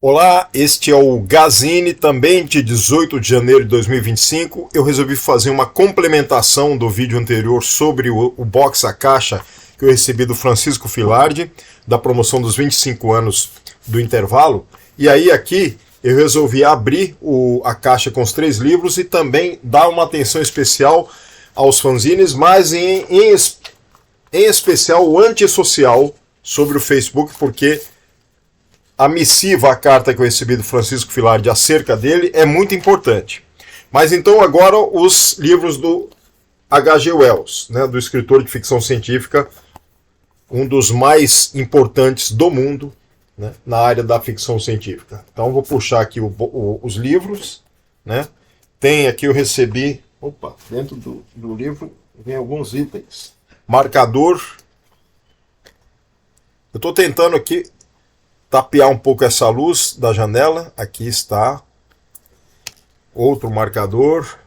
Olá, este é o Gazine, também de 18 de janeiro de 2025. Eu resolvi fazer uma complementação do vídeo anterior sobre o box a caixa que eu recebi do Francisco Filardi, da promoção dos 25 anos do intervalo. E aí aqui eu resolvi abrir a caixa com os 3 livros e também dar uma atenção especial aos fanzines, mas em especial o antissocial sobre o Facebook, porque a missiva, a carta que eu recebi do Francisco Filardi acerca dele é muito importante. Mas então agora os livros do H.G. Wells, né, do escritor de ficção científica, um dos mais importantes do mundo, né, na área da ficção científica. Então vou puxar aqui os livros, né? Tem aqui eu recebi, dentro do livro vem alguns itens. Marcador. Eu estou tentando aqui tapear um pouco essa luz da janela. Aqui está outro marcador.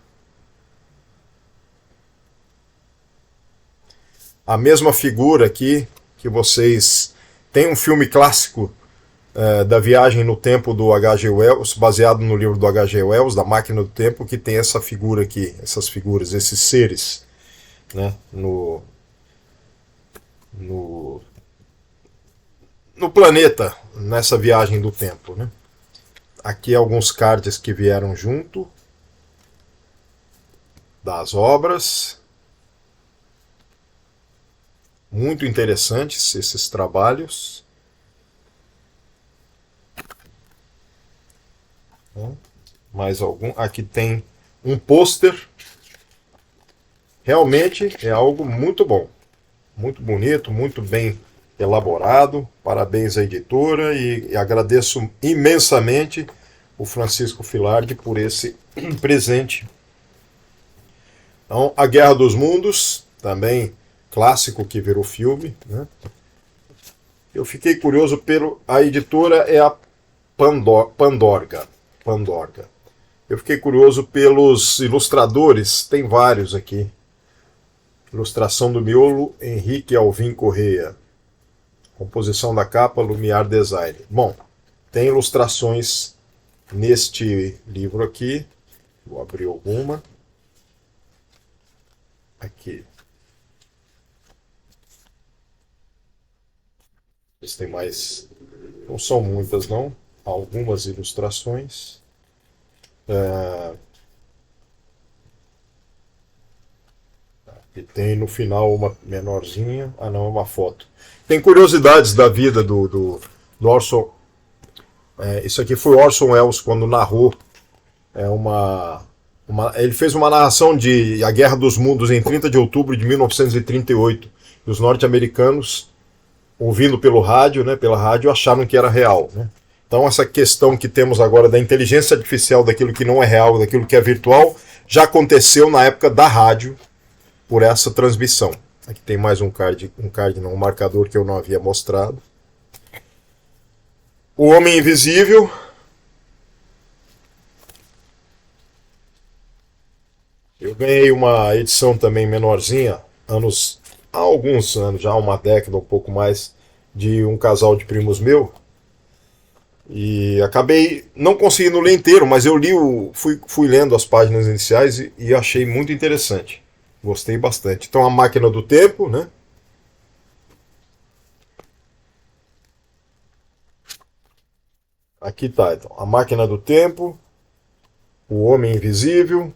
A mesma figura aqui que vocês... Tem um filme clássico da Viagem no Tempo do H.G. Wells, baseado no livro do H.G. Wells, da Máquina do Tempo, que tem essa figura aqui, essas figuras, esses seres, né, no planeta, nessa viagem do tempo, né? Aqui alguns cards que vieram junto das obras. Muito interessantes esses trabalhos. Mais algum. Aqui tem um pôster. Realmente é algo muito bom. Muito bonito, muito bem elaborado. Parabéns à editora e agradeço imensamente o Francisco Filardi por esse presente. Então, A Guerra dos Mundos, também clássico que virou filme, né? Eu fiquei curioso a editora é a Pandorga. Eu fiquei curioso pelos ilustradores, tem vários aqui. Ilustração do miolo, Henrique Alvim Correia. Composição da capa, Lumiar Design. Bom, tem ilustrações neste livro aqui. Vou abrir alguma. Aqui. Tem mais. Não são muitas, não. Algumas ilustrações. E tem no final uma menorzinha. Ah, não, é uma foto. Tem curiosidades da vida do Orson. Isso aqui foi Orson Welles quando narrou. Ele fez uma narração de A Guerra dos Mundos em 30 de outubro de 1938. E os norte-americanos, ouvindo pelo rádio, né, pela rádio, acharam que era real, né? Então essa questão que temos agora da inteligência artificial, daquilo que não é real, daquilo que é virtual, já aconteceu na época da rádio, por essa transmissão. Aqui tem mais um marcador que eu não havia mostrado. O Homem Invisível. Eu ganhei uma edição também menorzinha, há alguns anos, já uma década, um pouco mais, de um casal de primos meu. E acabei não conseguindo ler inteiro, mas eu li, fui lendo as páginas iniciais e achei muito interessante. Gostei bastante. Então, A Máquina do Tempo, né? Aqui tá, então, A Máquina do Tempo, O Homem Invisível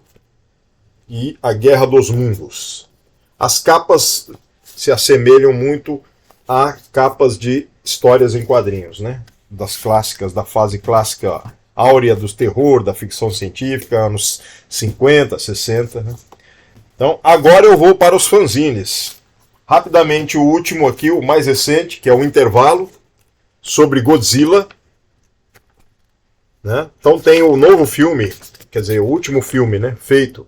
e A Guerra dos Mundos. As capas se assemelham muito a capas de histórias em quadrinhos, né? Das clássicas, da fase clássica áurea do terror, da ficção científica, anos 50, 60, né? Então, agora eu vou para os fanzines. Rapidamente, o último aqui, o mais recente, que é o Intervalo, sobre Godzilla, né? Então tem o novo filme, quer dizer, o último filme, né, feito.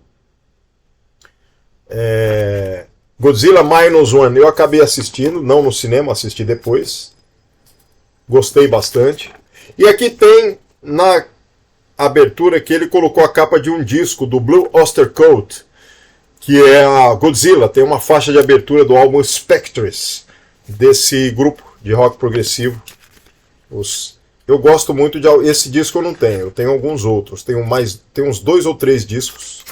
Godzilla Minus One, eu acabei assistindo, não no cinema, assisti depois. Gostei bastante. E aqui tem, na abertura, que ele colocou a capa de um disco do Blue Oyster Cult, que é a Godzilla, tem uma faixa de abertura do álbum Spectres, desse grupo de rock progressivo, os Eu gosto muito de... Esse disco eu não tenho, eu tenho alguns outros. Tenho uns 2 ou 3 discos.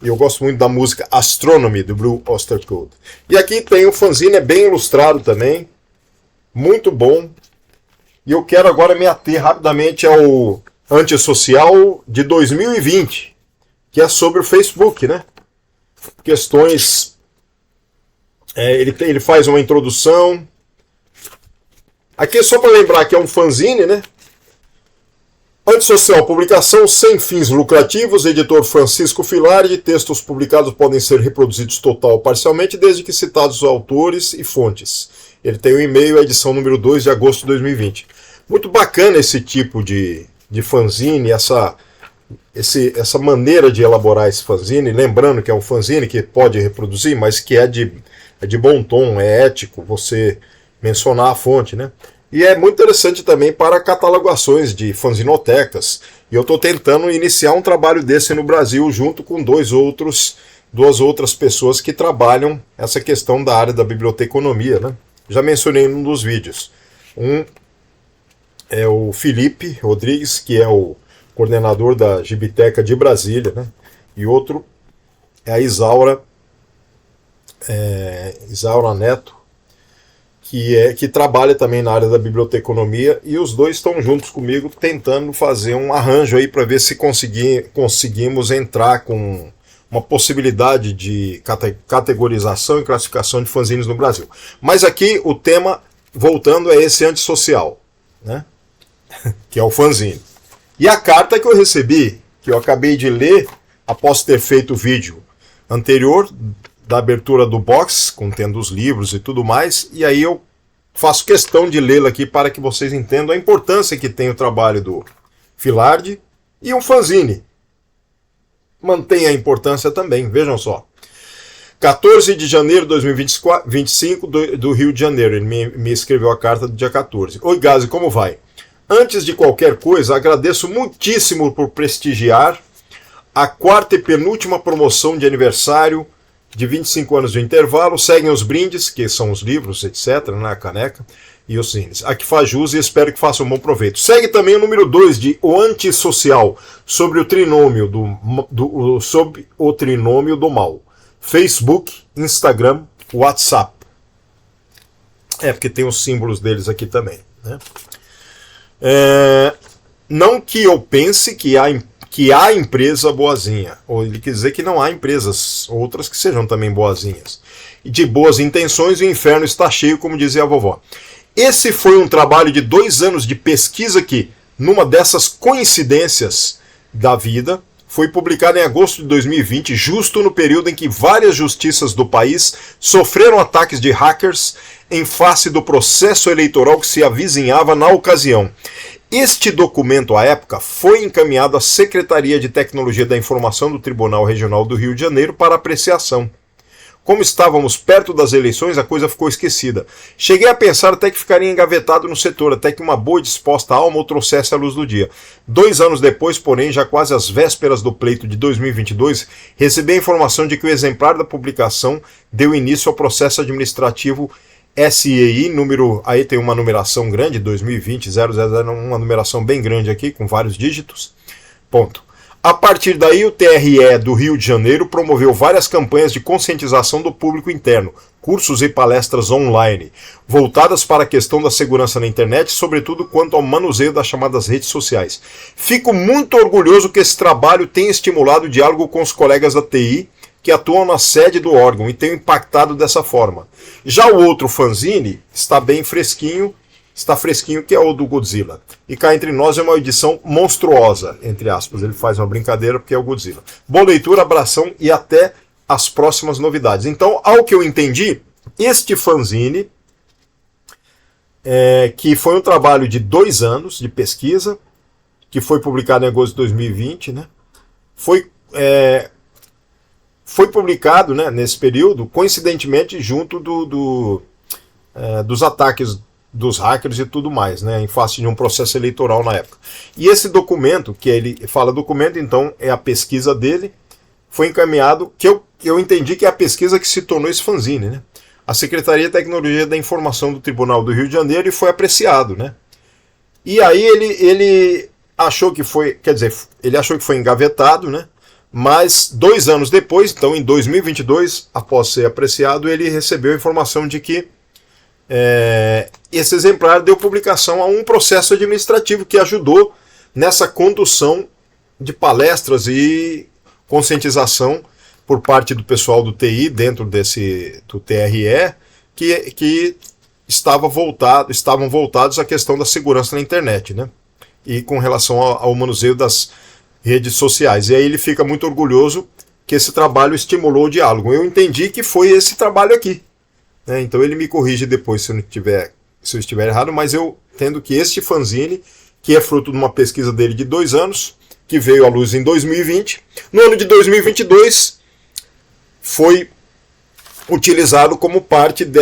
E eu gosto muito da música Astronomy, do Blue Oyster Cult. E aqui tem o fanzine, é bem ilustrado também. Muito bom. E eu quero agora me ater rapidamente ao Antissocial de 2020, que é sobre o Facebook, né? Questões... ele faz uma introdução. Aqui é só para lembrar que é um fanzine, né? Antissocial, publicação sem fins lucrativos, editor Francisco Filardi. Textos publicados podem ser reproduzidos total ou parcialmente, desde que citados os autores e fontes. Ele tem o e-mail, a edição número 2 de agosto de 2020. Muito bacana esse tipo de fanzine, essa maneira de elaborar esse fanzine. Lembrando que é um fanzine que pode reproduzir, mas que é de bom tom, é ético você mencionar a fonte, né? E é muito interessante também para catalogações de fanzinotecas. E eu estou tentando iniciar um trabalho desse no Brasil, junto com duas outras pessoas que trabalham essa questão da área da biblioteconomia, né? Já mencionei em um dos vídeos. Um é o Felipe Rodrigues, que é o coordenador da Gibiteca de Brasília, né? E outro é a Isaura Neto, que trabalha também na área da biblioteconomia, e os dois estão juntos comigo tentando fazer um arranjo aí para ver se conseguimos entrar com uma possibilidade de categorização e classificação de fanzines no Brasil. Mas aqui o tema, voltando, é esse antissocial, né? Que é o fanzine. E a carta que eu recebi, que eu acabei de ler após ter feito o vídeo anterior da abertura do box, contendo os livros e tudo mais, e aí eu faço questão de lê-la aqui para que vocês entendam a importância que tem o trabalho do Filardi e um fanzine. Mantém a importância também, vejam só. 14 de janeiro de 2025, do Rio de Janeiro, ele me escreveu a carta do dia 14. Oi Gazi, como vai? Antes de qualquer coisa, agradeço muitíssimo por prestigiar a 4ª e penúltima promoção de aniversário de 25 anos de intervalo. Seguem os brindes, que são os livros, etc., na caneca, e os zines. A que faz jus e espero que faça um bom proveito. Segue também o número 2 de O Antissocial, sobre o trinômio do mal. Facebook, Instagram, WhatsApp. Porque tem os símbolos deles aqui também, né? Não que eu pense que há empresa boazinha, ou ele quer dizer que não há empresas outras que sejam também boazinhas. E de boas intenções o inferno está cheio, como dizia a vovó. Esse foi um trabalho de 2 anos de pesquisa que, numa dessas coincidências da vida, foi publicado em agosto de 2020, justo no período em que várias justiças do país sofreram ataques de hackers em face do processo eleitoral que se avizinhava na ocasião. Este documento, à época, foi encaminhado à Secretaria de Tecnologia da Informação do Tribunal Regional do Rio de Janeiro para apreciação. Como estávamos perto das eleições, a coisa ficou esquecida. Cheguei a pensar até que ficaria engavetado no setor, até que uma boa e disposta alma o trouxesse à luz do dia. 2 anos depois, porém, já quase às vésperas do pleito de 2022, recebi a informação de que o exemplar da publicação deu início ao processo administrativo SEI, aí tem uma numeração grande, 2020, 000, uma numeração bem grande aqui, com vários dígitos. Ponto. A partir daí, o TRE do Rio de Janeiro promoveu várias campanhas de conscientização do público interno, cursos e palestras online, voltadas para a questão da segurança na internet, sobretudo quanto ao manuseio das chamadas redes sociais. Fico muito orgulhoso que esse trabalho tenha estimulado o diálogo com os colegas da TI, que atuam na sede do órgão e tenham impactado dessa forma. Já o outro fanzine está bem fresquinho, que é o do Godzilla. E cá entre nós é uma edição monstruosa, entre aspas. Ele faz uma brincadeira porque é o Godzilla. Boa leitura, abração e até as próximas novidades. Então, ao que eu entendi, este fanzine, que foi um trabalho de 2 anos de pesquisa, que foi publicado em agosto de 2020, né? Foi publicado, né, nesse período, coincidentemente, junto dos ataques dos hackers e tudo mais, né, em face de um processo eleitoral na época. E esse documento, que ele fala documento, então é a pesquisa dele, foi encaminhado, que eu entendi que é a pesquisa que se tornou esse fanzine, né, a Secretaria de Tecnologia da Informação do Tribunal do Rio de Janeiro, e foi apreciado, né. E aí ele achou que foi, quer dizer, ele achou que foi engavetado, né? Mas 2 anos depois, então em 2022, após ser apreciado, ele recebeu a informação de que esse exemplar deu publicação a um processo administrativo que ajudou nessa condução de palestras e conscientização por parte do pessoal do TI dentro do TRE que estavam voltados à questão da segurança na internet, né? E com relação ao manuseio das redes sociais. E aí ele fica muito orgulhoso que esse trabalho estimulou o diálogo. Eu entendi que foi esse trabalho aqui, né? Então ele me corrige depois se eu estiver errado, mas eu entendo que este fanzine, que é fruto de uma pesquisa dele de 2 anos, que veio à luz em 2020, no ano de 2022 foi utilizado como parte de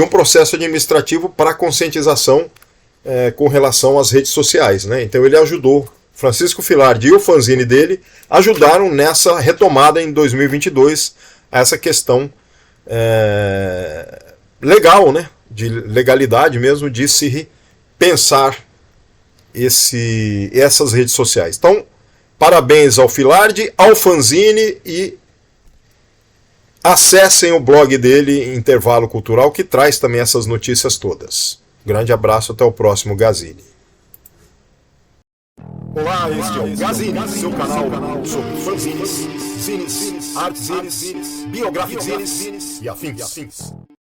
um processo administrativo para conscientização com relação às redes sociais, né? Então ele ajudou, Francisco Filardi e o fanzine dele ajudaram nessa retomada em 2022 essa questão legal, né? De legalidade mesmo, de se pensar essas redes sociais. Então, parabéns ao Filardi, ao fanzine, e acessem o blog dele, Intervalo Cultural, que traz também essas notícias todas. Grande abraço, até o próximo Gazine. Olá, este é o Gazine, seu canal sobre fanzines, zines, artes zines, biográficos zines e afins.